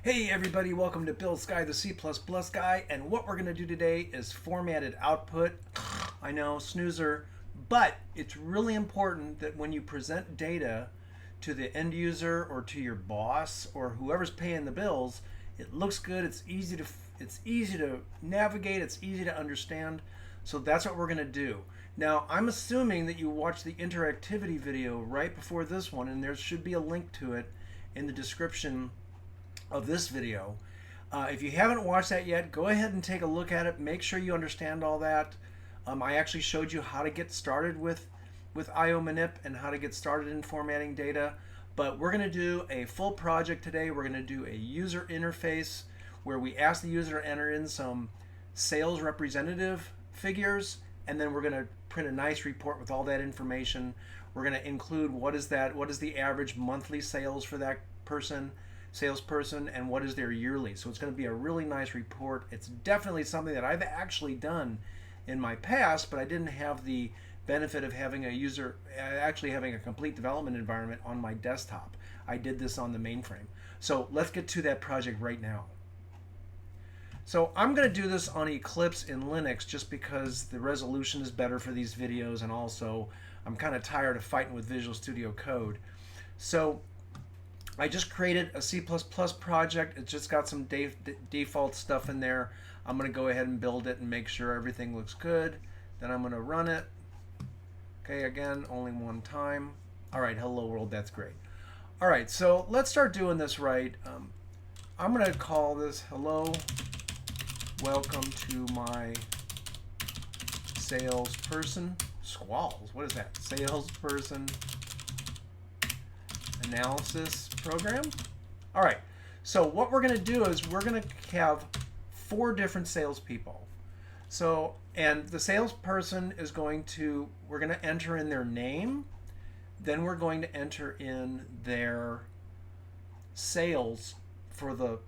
Hey everybody, welcome to Bill Sky, the C++ guy, and what we're going to do today is formatted output. I know, snoozer, but it's really important that when you present data to the end user or to your boss or whoever's paying the bills, it looks good, it's easy to navigate, it's easy to understand. So that's what we're going to do. Now, I'm assuming that you watched the interactivity video right before this one, and there should be a link to it in the description of this video. If you haven't watched that yet, go ahead and take a look at it. Make sure you understand all that. I actually showed you how to get started with iomanip and how to get started in formatting data. But we're going to do a full project today. We're going to do a user interface where we ask the user to enter in some sales representative figures, and then we're going to print a nice report with all that information. We're going to include what is the average monthly sales for that salesperson, and what is their yearly. So it's going to be a really nice report. It's definitely something that I've actually done in my past, but I didn't have the benefit of having having a complete development environment on my desktop. I did this on the mainframe. So let's get to that project right now. So I'm going to do this on Eclipse in Linux just because the resolution is better for these videos, and also I'm kind of tired of fighting with Visual Studio Code. So I just created a C++ project. It's just got some default stuff in there. I'm going to go ahead and build it and make sure everything looks good. Then I'm going to run it. Okay, again, only one time. All right, hello world, that's great. All right, so let's start doing this right. I'm going to call this hello, welcome to my salesperson. Squalls, what is that? Salesperson analysis program. All right, so what we're going to do is we're going to have 4 different salespeople. So, and the salesperson is we're going to enter in their name, then we're going to enter in their sales for the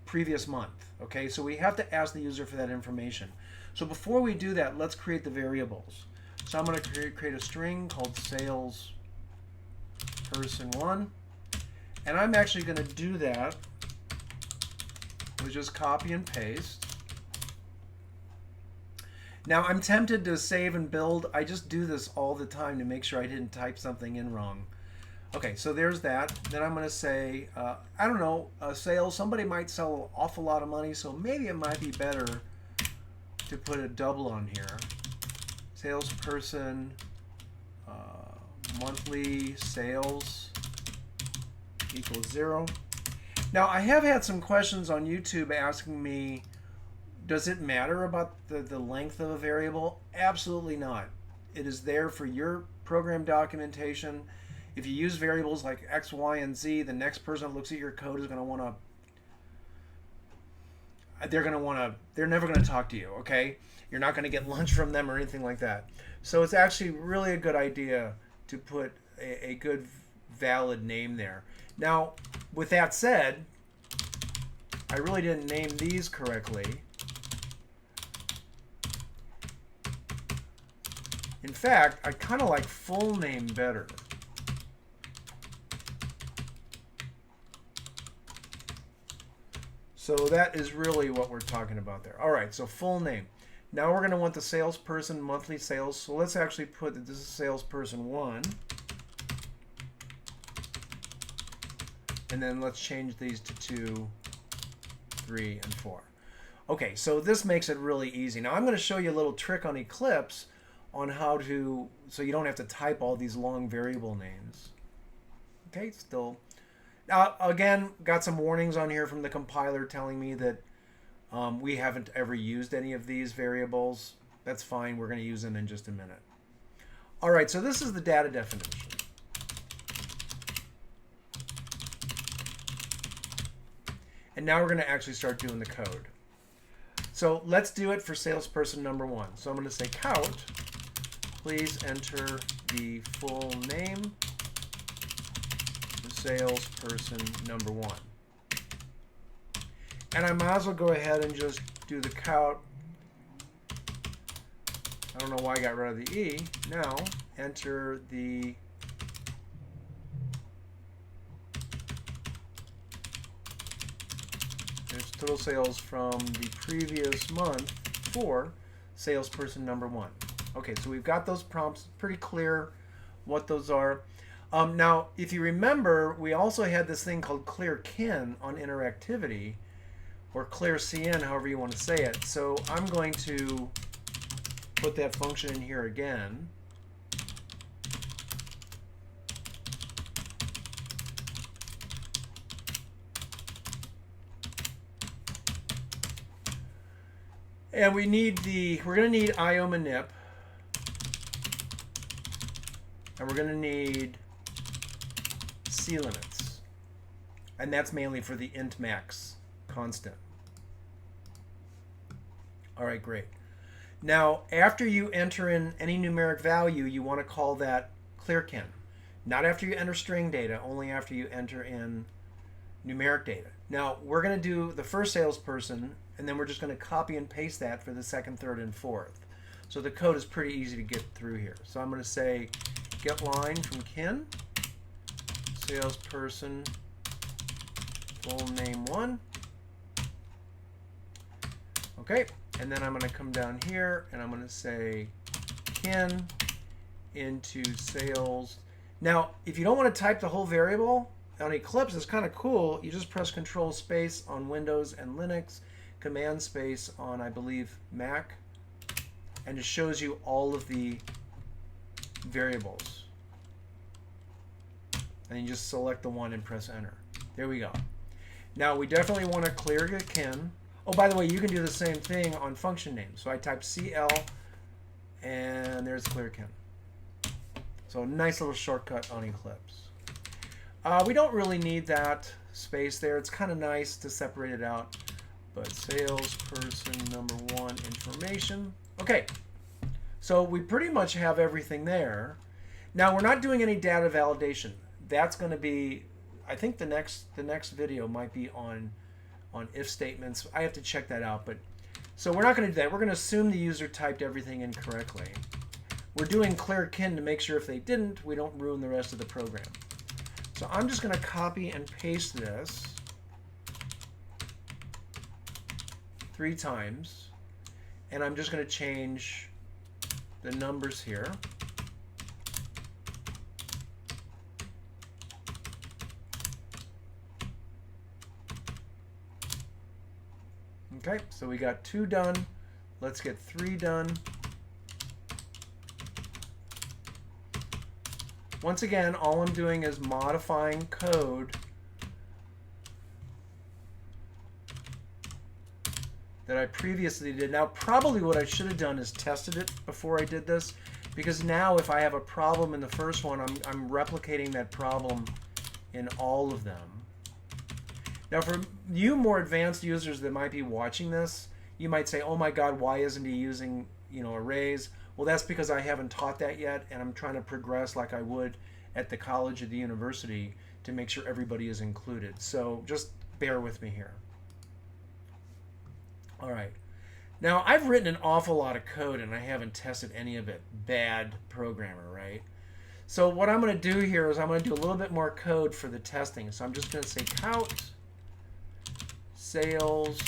previous month. Okay, so we have to ask the user for that information. So before we do that, let's create the variables. So I'm going to create a string called sales person 1, and I'm actually going to do that with just copy and paste. Now I'm tempted to save and build. I just do this all the time to make sure I didn't type something in wrong. Okay, so there's that. Then I'm going to say, I don't know, sales. Somebody might sell an awful lot of money, so maybe it might be better to put a double on here. Salesperson monthly sales equals 0. Now I have had some questions on YouTube asking me, does it matter about the length of a variable? Absolutely not. It is there for your program documentation. If you use variables like X, Y, and Z, the next person that looks at your code is going to want to, they're never going to talk to you, okay? You're not going to get lunch from them or anything like that. So it's actually really a good idea to put a good valid name there. Now, with that said, I really didn't name these correctly. In fact, I kind of like full name better. So that is really what we're talking about there. All right, so full name. Now we're going to want the salesperson monthly sales. So let's actually put that this is salesperson 1. And then let's change these to 2, 3, and 4. Okay, so this makes it really easy. Now I'm going to show you a little trick on Eclipse on how to, so you don't have to type all these long variable names. Okay, still. Now, again, got some warnings on here from the compiler telling me that we haven't ever used any of these variables. That's fine. We're going to use them in just a minute. All right, so this is the data definition. And now we're going to actually start doing the code. So let's do it for salesperson number 1. So I'm going to say count. Please enter the full name of salesperson number 1. And I might as well go ahead and just do the count. I don't know why I got rid of the E. Now enter the There's total sales from the previous month for salesperson number 1. Okay, so we've got those prompts, pretty clear what those are. Now, if you remember, we also had this thing called clear kin on interactivity, or clear CN, however you want to say it. So I'm going to put that function in here again. And we're going to need iomanip. And we're going to need C limits. And that's mainly for the int max constant. All right, great. Now, after you enter in any numeric value, you want to call that clearkin. Not after you enter string data, only after you enter in numeric data. Now, we're going to do the first salesperson, and then we're just going to copy and paste that for the second, third, and fourth. So the code is pretty easy to get through here. So I'm going to say get line from kin, salesperson, full name 1. Okay, and then I'm going to come down here and I'm going to say kin into sales. Now, if you don't want to type the whole variable on Eclipse, it's kind of cool. You just press Control space on Windows and Linux, Command space on, I believe, Mac, and it shows you all of the variables. And you just select the one and press Enter. There we go. Now we definitely want to clear the kin. Oh, by the way, you can do the same thing on function names. So I type CL, and there's clear kin. So a nice little shortcut on Eclipse. We don't really need that space there. It's kind of nice to separate it out. But salesperson number 1 information. Okay, so we pretty much have everything there. Now we're not doing any data validation. That's going to be, I think the next video might be on if statements. I have to check that out. But so we're not going to do that. We're going to assume the user typed everything in correctly. We're doing clear kin to make sure if they didn't, we don't ruin the rest of the program. So I'm just going to copy and paste this 3 times, and I'm just going to change the numbers here. Okay, so we got 2 done. Let's get 3 done. Once again, all I'm doing is modifying code that I previously did. Now, probably what I should have done is tested it before I did this, because now if I have a problem in the first one, I'm replicating that problem in all of them. Now, for you more advanced users that might be watching this, you might say, oh my God, why isn't he using, arrays? Well, that's because I haven't taught that yet, and I'm trying to progress like I would at the college or the university to make sure everybody is included. So just bear with me here. All right. Now, I've written an awful lot of code, and I haven't tested any of it. Bad programmer, right? So what I'm going to do here is I'm going to do a little bit more code for the testing. So I'm just going to say count sales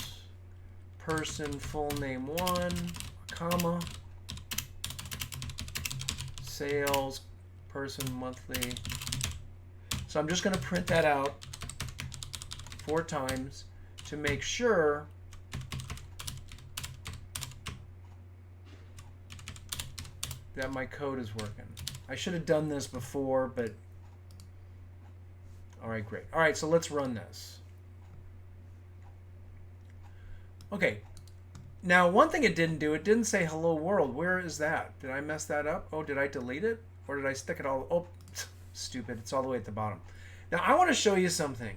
person full name 1, comma, sales person monthly. So I'm just going to print that out 4 times to make sure that my code is working. I should have done this before, but all right, great. All right, so let's run this. Okay. Now, one thing it didn't do, it didn't say hello world. Where is that? Did I mess that up? Oh, did I delete it? Or did I stick it all? Oh, stupid. It's all the way at the bottom. Now, I want to show you something.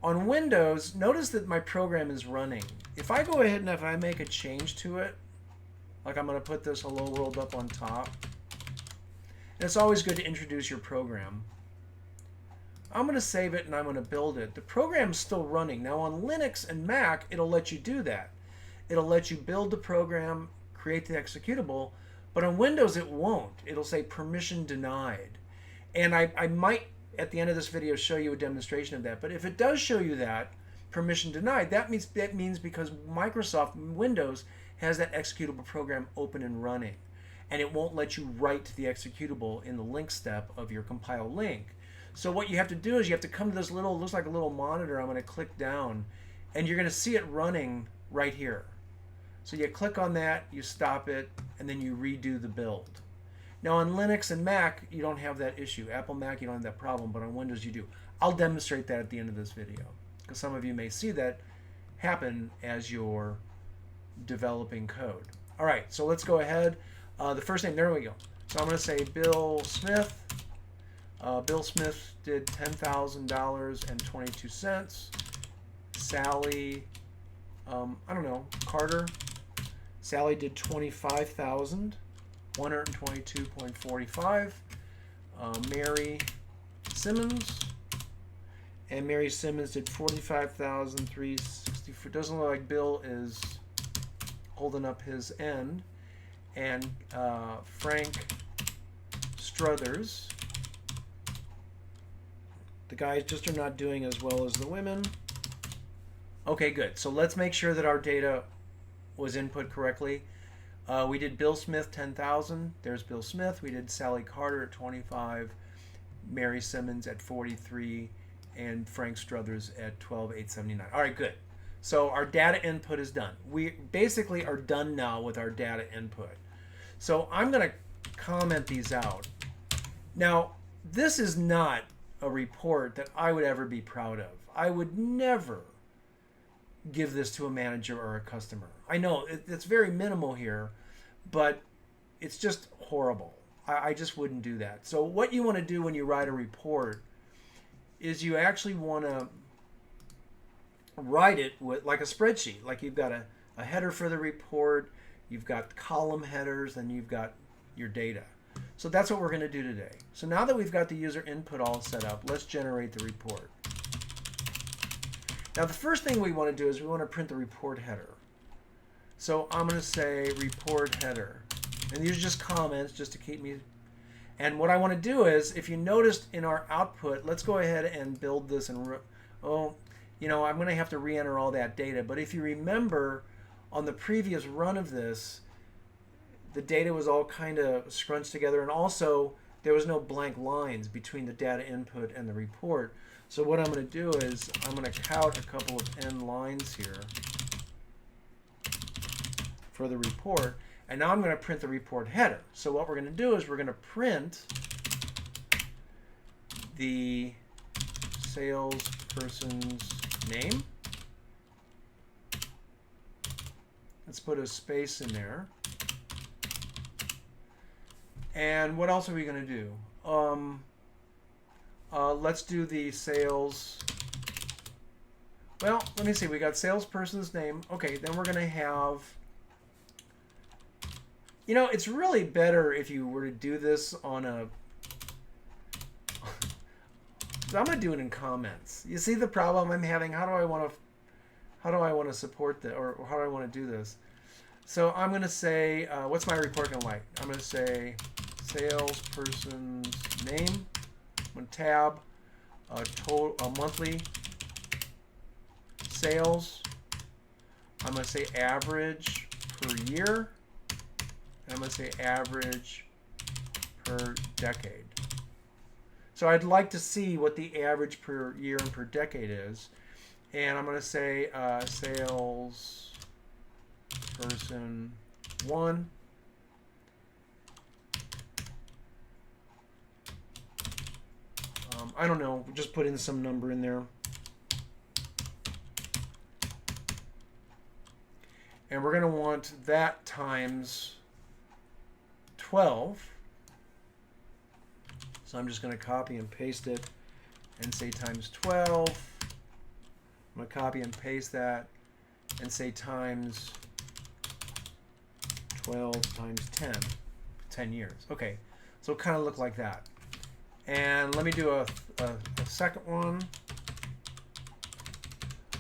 On Windows, notice that my program is running. If I go ahead and if I make a change to it, like I'm going to put this hello world up on top. And it's always good to introduce your program. I'm going to save it and I'm going to build it. The program's still running. Now on Linux and Mac, it'll let you do that. It'll let you build the program, create the executable, but on Windows it won't. It'll say permission denied. And I might, at the end of this video, show you a demonstration of that. But if it does show you that, permission denied, that means because Microsoft Windows has that executable program open and running, and it won't let you write the executable in the link step of your compile link. So what you have to do is you have to come to this little, looks like a little monitor. I'm going to click down, and you're going to see it running right here. So you click on that, you stop it, and then you redo the build. Now on Linux and Mac, you don't have that issue. Apple, Mac, you don't have that problem, but on Windows you do. I'll demonstrate that at the end of this video, because some of you may see that happen as you're developing code. All right, so let's go ahead. The first name, there we go. So I'm going to say Bill Smith. Bill Smith did $10,000.22. Sally, I don't know, Carter. Sally did $25,122.45. Mary Simmons. And Mary Simmons did $45,364. Doesn't look like Bill is holding up his end. And Frank Struthers. The guys just are not doing as well as the women. Okay, good. So let's make sure that our data was input correctly. We did Bill Smith 10,000. There's Bill Smith. We did Sally Carter at 25, Mary Simmons at 43, and Frank Struthers at 12,879. All right, good. So our data input is done. We basically are done now with our data input. So I'm going to comment these out. Now, this is not a report that I would ever be proud of. I would never give this to a manager or a customer. I know it's very minimal here, but it's just horrible. I just wouldn't do that. So what you want to do when you write a report is you actually want to write it with like a spreadsheet. Like you've got a header for the report, you've got column headers, and you've got your data. So that's what we're going to do today. So now that we've got the user input all set up, let's generate the report. Now the first thing we want to do is we want to print the report header. So I'm going to say report header. And these are just comments just to keep me. And what I want to do is, if you noticed in our output, let's go ahead and build this. And I'm going to have to re-enter all that data. But if you remember, on the previous run of this, the data was all kind of scrunched together, and also there was no blank lines between the data input and the report. So what I'm going to do is I'm going to count a couple of end lines here for the report, and now I'm going to print the report header. So what we're going to do is we're going to print the salesperson's name. Let's put a space in there. And what else are we going to do? Let's do the sales. Well, let me see. We got salesperson's name. Okay, then we're going to have. You know, it's really better if you were to do this on a. I'm going to do it in comments. You see the problem I'm having? How do I want to support this, or how do I want to do this? So I'm going to say, what's my report going to like? I'm going to say salesperson's name. I'm going to tab monthly sales. I'm going to say average per year. And I'm going to say average per decade. So I'd like to see what the average per year and per decade is. And I'm going to say sales person 1. I don't know, just put in some number in there. And we're going to want that times 12. So I'm just going to copy and paste it and say times 12. I'm going to copy and paste that and say times 12 times 10 years. Okay, so it kind of look like that. And let me do a second one.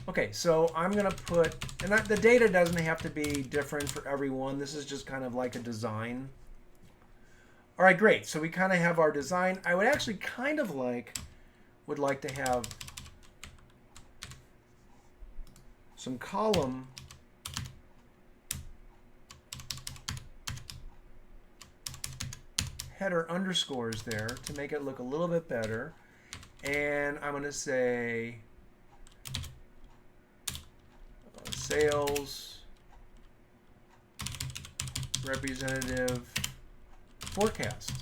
Okay, so I'm going to put, and the data doesn't have to be different for everyone. This is just kind of like a design. All right, great. So we kind of have our design. I would actually would like to have some column header underscores there to make it look a little bit better. And I'm going to say sales representative forecast.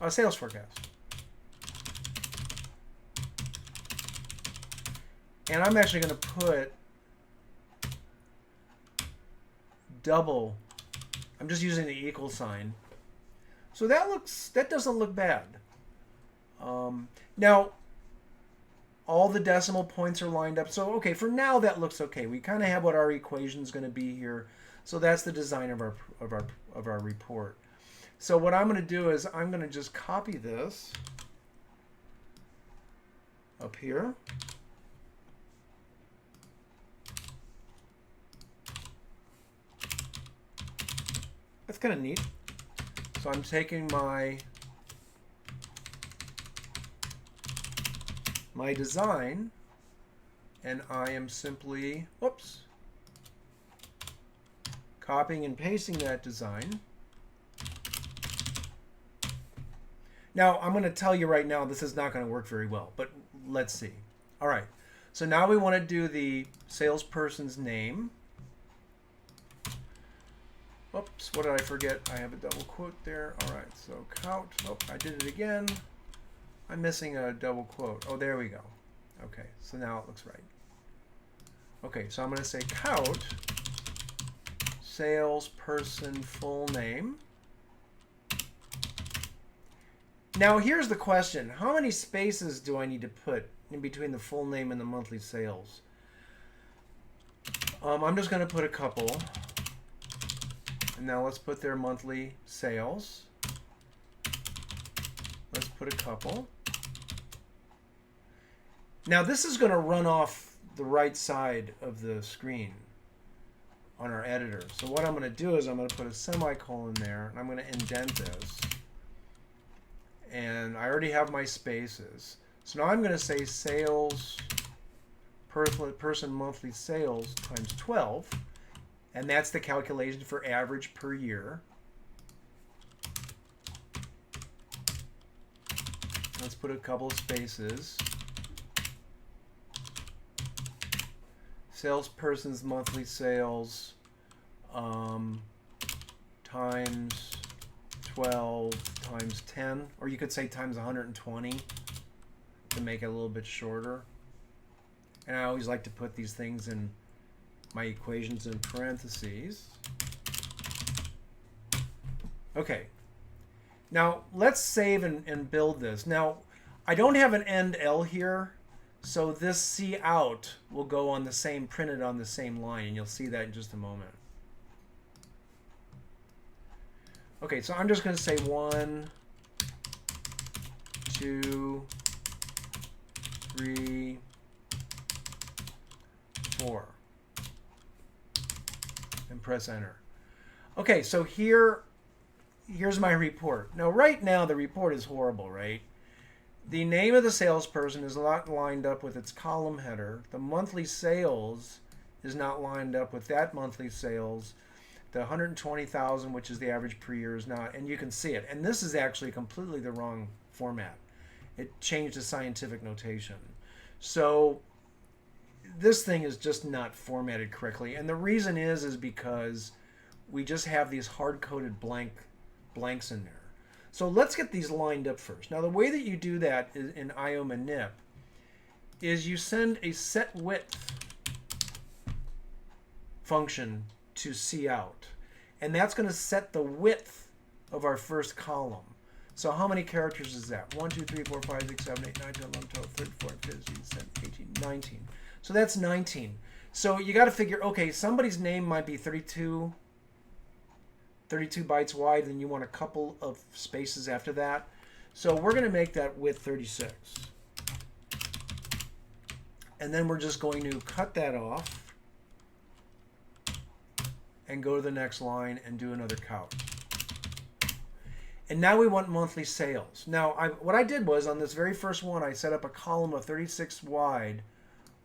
Sales forecast. And I'm actually going to put double. I'm just using the equal sign. So that doesn't look bad. Now, all the decimal points are lined up. So, okay, for now that looks okay. We kind of have what our equation is going to be here. So that's the design of our report. So what I'm going to do is I'm going to just copy this up here. That's kind of neat. So I'm taking my design, and I am simply, copying and pasting that design. Now, I'm going to tell you right now, this is not going to work very well, but let's see. All right, so now we want to do the salesperson's name. Oops, what did I forget? I have a double quote there. All right, so count. Oh, I did it again. I'm missing a double quote. Oh, there we go. Okay, so now it looks right. Okay, so I'm going to say count salesperson full name. Now here's the question. How many spaces do I need to put in between the full name and the monthly sales? I'm just going to put a couple. And now let's put their monthly sales. Let's put a couple. Now this is going to run off the right side of the screen on our editor. So what I'm going to do is I'm going to put a semicolon there, and I'm going to indent this. And I already have my spaces. So now I'm going to say sales person monthly sales times 12. And that's the calculation for average per year. Let's put a couple of spaces. Salesperson's monthly sales times 12 times 10, or you could say times 120 to make it a little bit shorter. And I always like to put these things in my equations in parentheses. Okay. Now let's save and build this. Now I don't have an end L here, so this C out will go on the same, printed on the same line, and you'll see that in just a moment. Okay, so I'm just going to say 1, 2, 3, 4. And press enter. Okay, so here's my report. Now, right now, the report is horrible, right? The name of the salesperson is not lined up with its column header. The monthly sales is not lined up with that monthly sales. The 120,000, which is the average per year, is not, and you can see it. And this is actually completely the wrong format. It changed to scientific notation. So this thing is just not formatted correctly. And the reason is because we just have these hard-coded blanks in there. So let's get these lined up first. Now the way that you do that is in iomanip is you send a set width function to cout. And that's going to set the width of our first column. So how many characters is that? 1, 2, 3, 4, 5, 6, 7, 8, 9, 10, 11, 12, 13, 14, 15, 16, 17, 18, 19. So that's 19. So you got to figure, okay, somebody's name might be 32 bytes wide, and you want a couple of spaces after that. So we're going to make that width 36. And then we're just going to cut that off and go to the next line and do another count. And now we want monthly sales. Now, what I did was on this very first one, I set up a column of 36 wide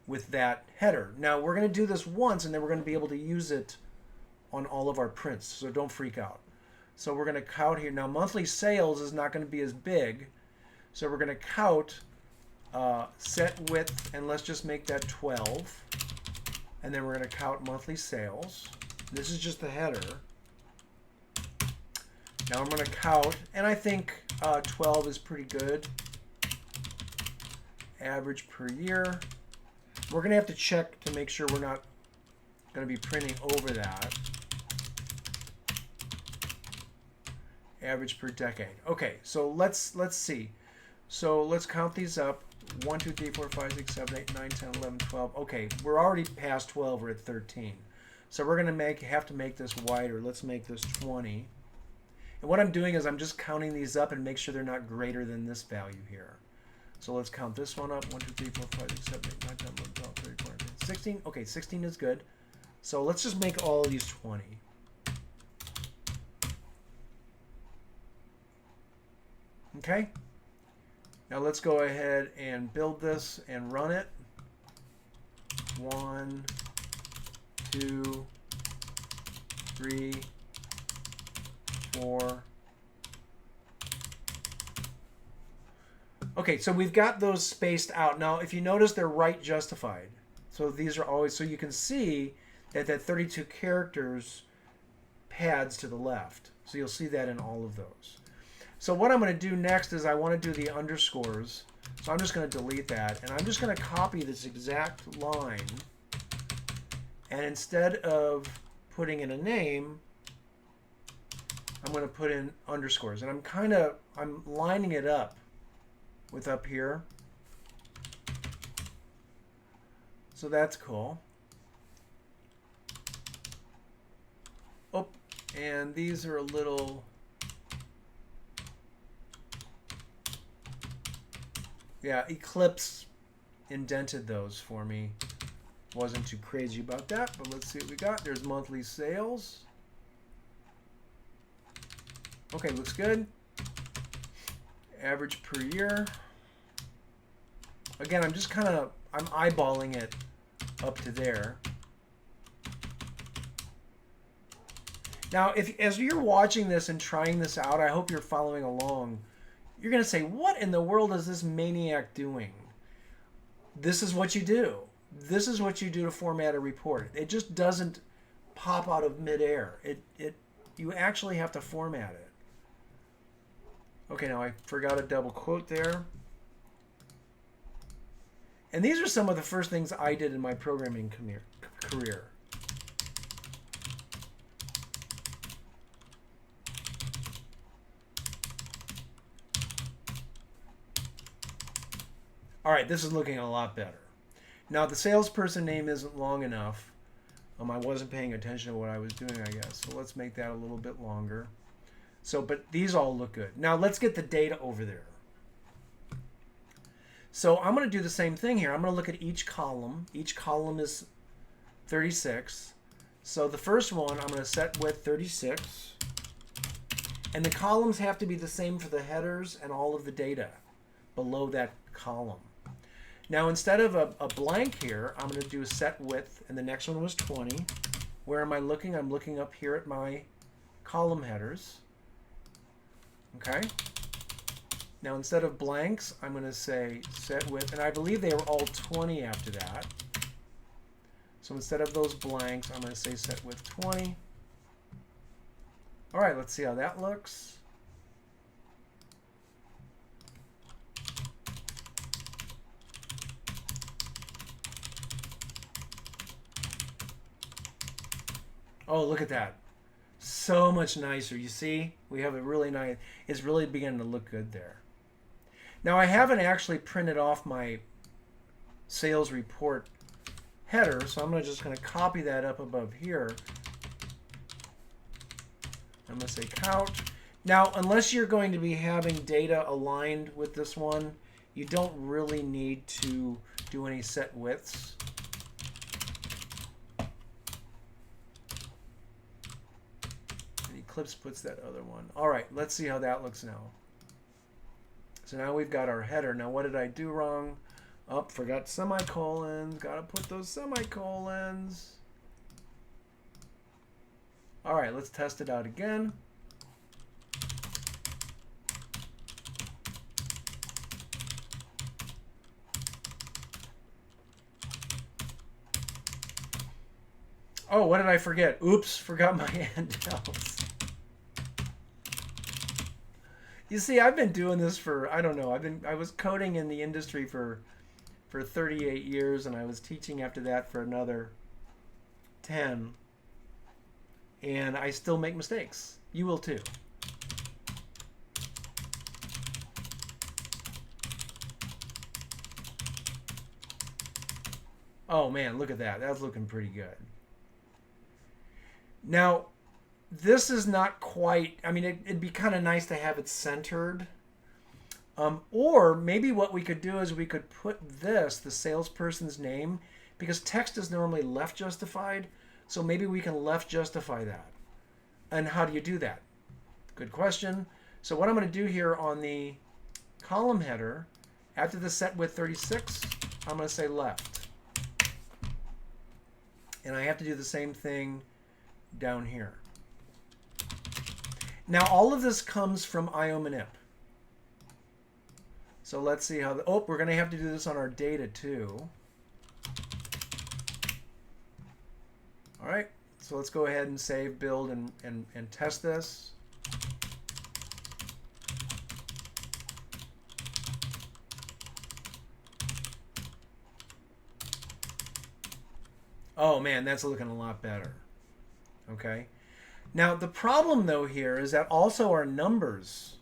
with that header. Now we're going to do this once and then we're going to be able to use it on all of our prints, so don't freak out. So we're going to count here. Now monthly sales is not going to be as big, so we're going to count set width, and let's just make that 12. And then we're going to count monthly sales. This is just the header. Now I'm going to count, and I think 12 is pretty good. Average per year. We're going to have to check to make sure we're not going to be printing over that. Average per decade. Okay, so let's see. So let's count these up. 1, 2, 3, 4, 5, 6, 7, 8, 9, 10, 11, 12. Okay, we're already past 12. We're at 13. So we're going to have to make this wider. Let's make this 20. And what I'm doing is I'm just counting these up and make sure they're not greater than this value here. So let's count this one up. 1, 2, 3, 4, 5, 6, 7, 8, 9, 10, 11, 12, 13, 14, 15, 16. Okay, 16 is good. So let's just make all of these 20. Okay. Now let's go ahead and build this and run it. 1, 2, 3, 4. Okay, so we've got those spaced out. Now, if you notice, they're right justified. So these are always, so you can see that that 32 characters pads to the left. So you'll see that in all of those. So what I'm going to do next is I want to do the underscores. So I'm just going to delete that. And I'm just going to copy this exact line. And instead of putting in a name, I'm going to put in underscores. And I'm lining it up with up here. So that's cool. Oh, and these are a little... Yeah, Eclipse indented those for me. Wasn't too crazy about that, but let's see what we got. There's monthly sales. Okay, looks good. Average per year. Again, I'm eyeballing it up to there. Now, as you're watching this and trying this out, I hope you're following along. You're going to say, what in the world is this maniac doing? This is what you do. This is what you do to format a report. It just doesn't pop out of midair. You actually have to format it. Okay, now I forgot a double quote there. And these are some of the first things I did in my programming career. All right, this is looking a lot better. Now, the salesperson name isn't long enough. I wasn't paying attention to what I was doing, I guess. So let's make that a little bit longer. But these all look good. Now, let's get the data over there. So I'm going to do the same thing here. I'm going to look at each column. Each column is 36. So the first one, I'm going to set width 36. And the columns have to be the same for the headers and all of the data below that column. Now, instead of a blank here, I'm going to do a set width, and the next one was 20. Where am I looking? I'm looking up here at my column headers. Okay. Now, instead of blanks, I'm going to say set width, and I believe they were all 20 after that. So instead of those blanks, I'm going to say set width 20. All right, let's see how that looks. Oh, look at that. So much nicer. You see? We have a really nice, it's really beginning to look good there. Now, I haven't actually printed off my sales report header, so I'm just going to copy that up above here. I'm going to say count. Now, unless you're going to be having data aligned with this one, you don't really need to do any set widths. Eclipse puts that other one. All right, let's see how that looks now. So now we've got our header. Now, what did I do wrong? Oh, forgot semicolons. Gotta put those semicolons. All right, let's test it out again. Oh, what did I forget? Oops, forgot my handouts. You see, I've been doing this for, I don't know, I was coding in the industry for 38 years, and I was teaching after that for another 10. And I still make mistakes. You will too. Oh man, look at that. That's looking pretty good. Now, this is not quite, I mean, it'd be kind of nice to have it centered. Or maybe what we could do is we could put this, the salesperson's name, because text is normally left justified. So maybe we can left justify that. And how do you do that? Good question. So what I'm going to do here on the column header, after the set width 36, I'm going to say left. And I have to do the same thing down here. Now all of this comes from iomanip. So let's see how, we're going to have to do this on our data too. All right, so let's go ahead and save, build, and test this. Oh man, that's looking a lot better. Okay. Now the problem though here is that also our numbers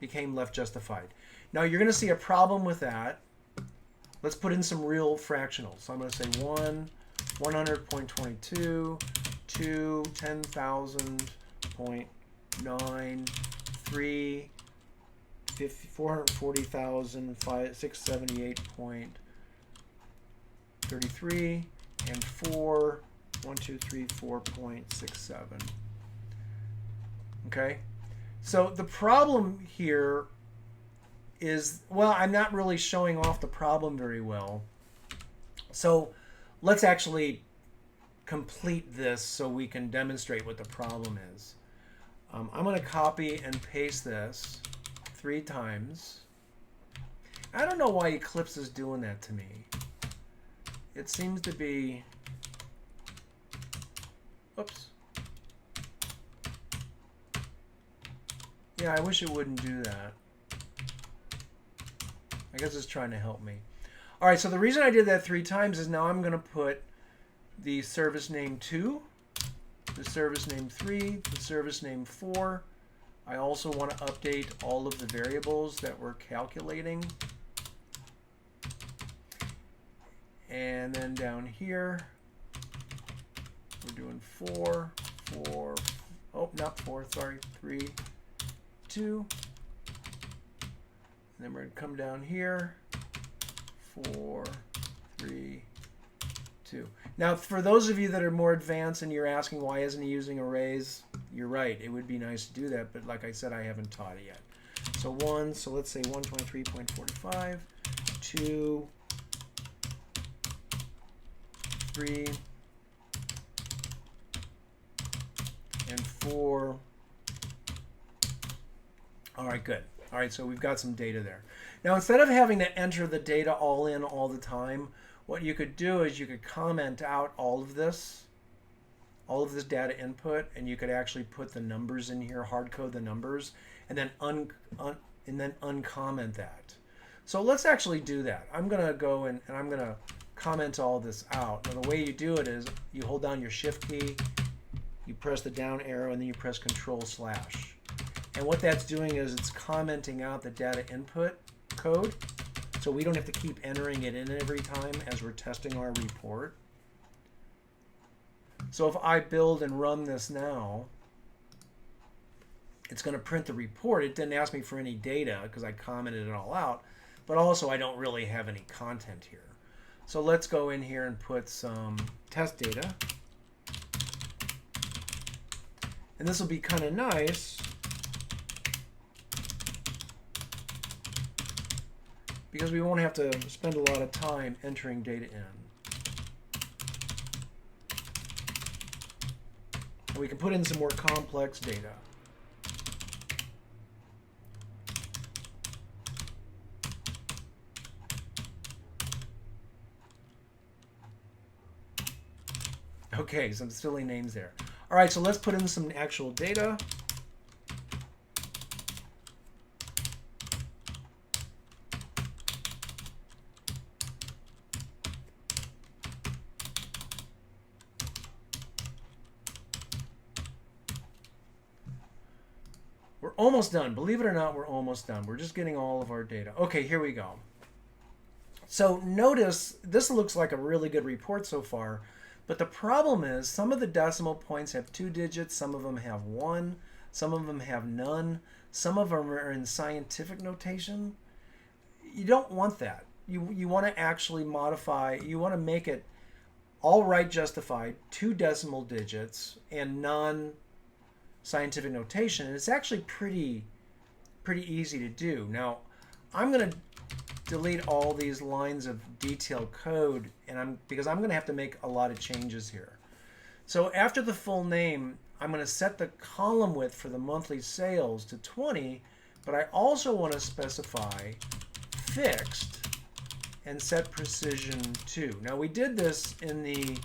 became left justified. Now you're going to see a problem with that. Let's put in some real fractionals. So I'm going to say 1, 100.22, 2, 10,000.9, 3, 440,000, 678.33, and 4, 1, 2, 3, 4.67. Okay? So the problem here is, well, I'm not really showing off the problem very well. So let's actually complete this so we can demonstrate what the problem is. I'm going to copy and paste this 3 times. I don't know why Eclipse is doing that to me. It seems to be, oops. Yeah, I wish it wouldn't do that. I guess it's trying to help me. All right, so the reason I did that 3 times is now I'm going to put the service name 2, the service name 3, the service name 4. I also want to update all of the variables that we're calculating. And then down here, we're doing 4, 4, oh, not 4, sorry, 3, 2. And then we're going to come down here, 4, 3, 2. Now, for those of you that are more advanced and you're asking why isn't he using arrays, you're right. It would be nice to do that, but like I said, I haven't taught it yet. So 1, so let's say 123.45, 2, 3, and 4. All right, good. All right, so we've got some data there. Now, instead of having to enter the data all in all the time, what you could do is you could comment out all of this data input, and you could actually put the numbers in here, hard code the numbers, and then uncomment that. So let's actually do that. I'm going to go and I'm going to comment all this out. Now, the way you do it is you hold down your Shift key, you press the down arrow, and then you press Control/. And what that's doing is it's commenting out the data input code, so we don't have to keep entering it in every time as we're testing our report. So if I build and run this now, it's going to print the report. It didn't ask me for any data because I commented it all out, but also I don't really have any content here. So let's go in here and put some test data. And this will be kind of nice because we won't have to spend a lot of time entering data in. And we can put in some more complex data. Okay, some silly names there. All right, so let's put in some actual data. We're almost done. Believe it or not, we're almost done. We're just getting all of our data. Okay, here we go. So notice this looks like a really good report so far, but the problem is some of the decimal points have 2 digits, some of them have 1, some of them have none, some of them are in scientific notation. You don't want that. You want to actually modify, you want to make it all right justified, 2 decimal digits, and non-scientific notation. And it's actually pretty easy to do. Now, I'm going to delete all these lines of detailed code because I'm going to have to make a lot of changes here. So after the full name, I'm going to set the column width for the monthly sales to 20, but I also want to specify fixed and set precision to. Now we did this in the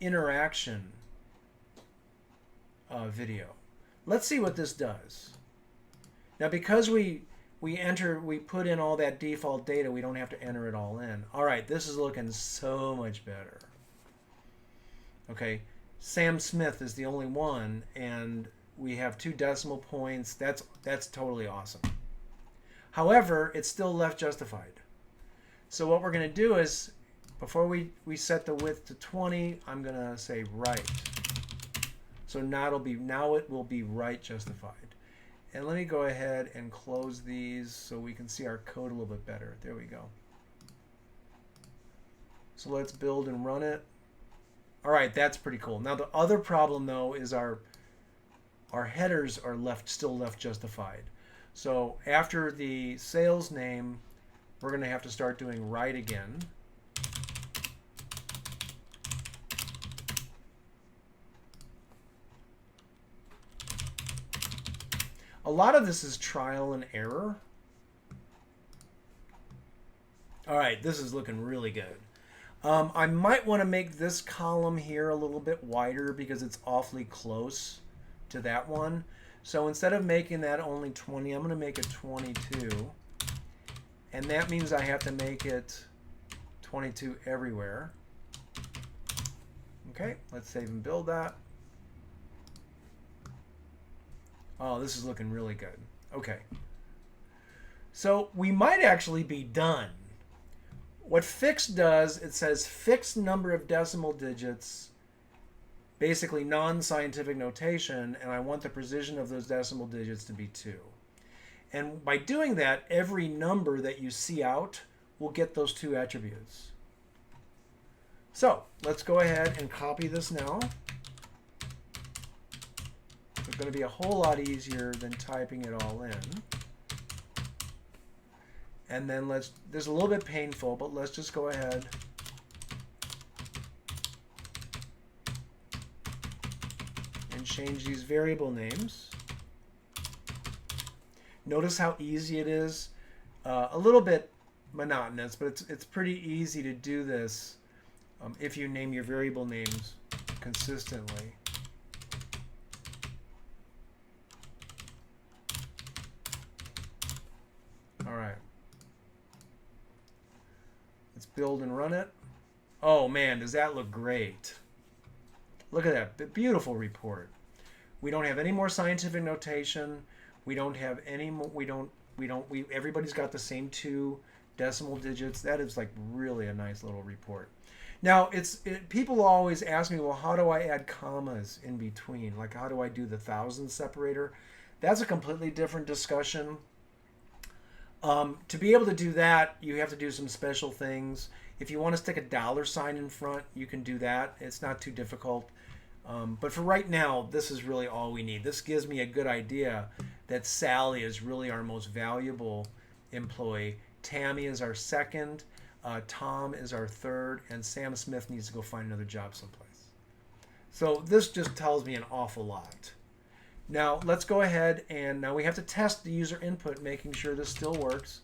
interaction video. Let's see what this does. Now because we put in all that default data, we don't have to enter it all in. All right, this is looking so much better. Okay, Sam Smith is the only one, and we have 2 decimal points. That's totally awesome. However, it's still left justified. So what we're going to do is, before we set the width to 20, I'm going to say right. So now it will be right justified. And let me go ahead and close these so we can see our code a little bit better. There we go. So let's build and run it. All right, that's pretty cool. Now the other problem though is our headers are still left justified. So after the sales name, we're going to have to start doing right again. A lot of this is trial and error. All right, this is looking really good. I might want to make this column here a little bit wider because it's awfully close to that one. So instead of making that only 20, I'm going to make it 22. And that means I have to make it 22 everywhere. Okay, let's save and build that. Oh, this is looking really good. Okay. So we might actually be done. What fixed does, it says fixed number of decimal digits, basically non-scientific notation, and I want the precision of those decimal digits to be 2. And by doing that, every number that you see out will get those 2 attributes. So let's go ahead and copy this now. It's going to be a whole lot easier than typing it all in. And then this is a little bit painful, but let's just go ahead and change these variable names. Notice how easy it is. A little bit monotonous, but it's pretty easy to do this if you name your variable names consistently. All right. Let's build and run it. Oh man, does that look great? Look at that beautiful report. We don't have any more scientific notation. We don't have any more. Everybody's got the same 2 decimal digits. That is like really a nice little report. Now people always ask me, well, how do I add commas in between? Like how do I do the thousand separator? That's a completely different discussion. To be able to do that, you have to do some special things. If you want to stick a $sign in front, you can do that. It's not too difficult. But for right now, this is really all we need. This gives me a good idea that Sally is really our most valuable employee. Tammy is our second, Tom is our third, and Sam Smith needs to go find another job someplace. So this just tells me an awful lot. Now let's go ahead and now we have to test the user input, making sure this still works.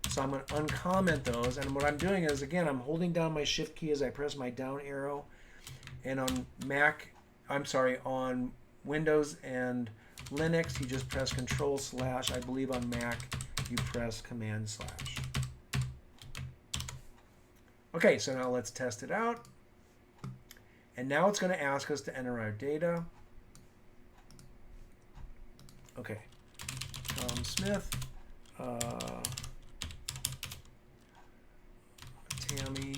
So I'm going to uncomment those, and what I'm doing is, again, I'm holding down my shift key as I press my down arrow, and on on Windows and Linux you just press Control/. I believe on Mac you press Command/. Okay, so now let's test it out. And now it's going to ask us to enter our data. Okay, Tom Smith, Tammy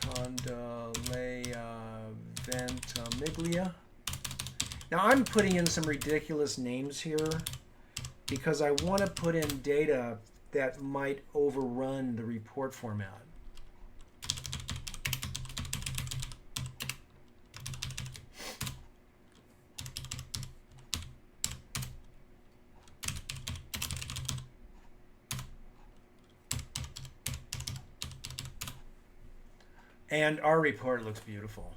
Tondalea Ventimiglia. Now I'm putting in some ridiculous names here because I want to put in data that might overrun the report format. And our report looks beautiful.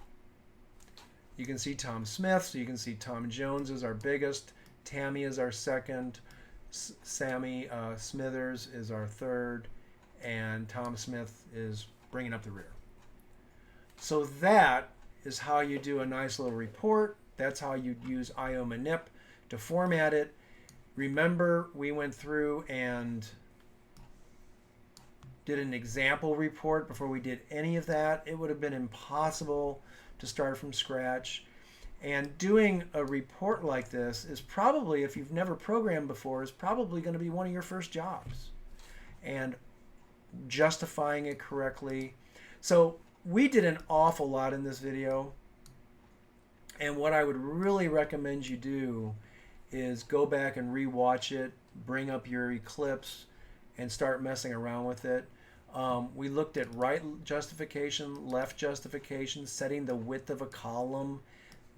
You can see Tom Smith, so you can see Tom Jones is our biggest, Tammy is our second, Sammy Smithers is our third, and Tom Smith is bringing up the rear. So that is how you do a nice little report. That's how you use iomanip to format it. Remember, we went through and did an example report before we did any of that. It would have been impossible to start from scratch. And doing a report like this is probably, if you've never programmed before, is probably going to be one of your first jobs. And justifying it correctly. So we did an awful lot in this video. And what I would really recommend you do is go back and re-watch it, bring up your Eclipse, and start messing around with it. We looked at right justification, left justification, setting the width of a column.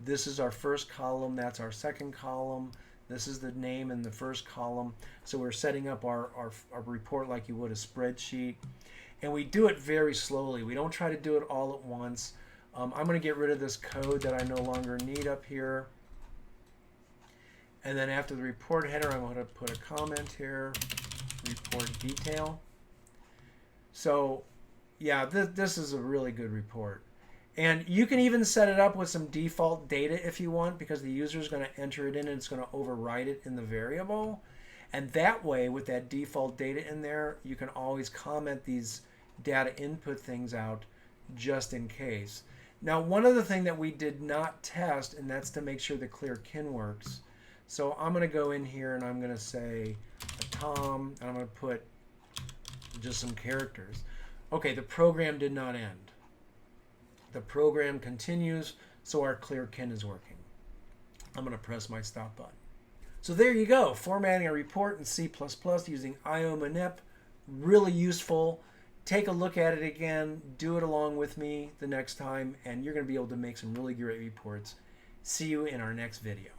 This is our first column, that's our second column. This is the name in the first column. So we're setting up our report like you would a spreadsheet. And we do it very slowly. We don't try to do it all at once. I'm going to get rid of this code that I no longer need up here. And then after the report header, I'm going to put a comment here. Report detail. So yeah, this is a really good report. And you can even set it up with some default data if you want, because the user is going to enter it in and it's going to overwrite it in the variable. And that way, with that default data in there, you can always comment these data input things out just in case. Now, one other thing that we did not test, and that's to make sure the clear kin works. So I'm going to go in here and I'm going to say Tom, and I'm going to put just some characters. Okay, the program did not end. The program continues, so our clear kin is working. I'm going to press my stop button. So there you go, formatting a report in C++ using iomanip. Really useful. Take a look at it again, do it along with me the next time, and you're going to be able to make some really great reports. See you in our next video.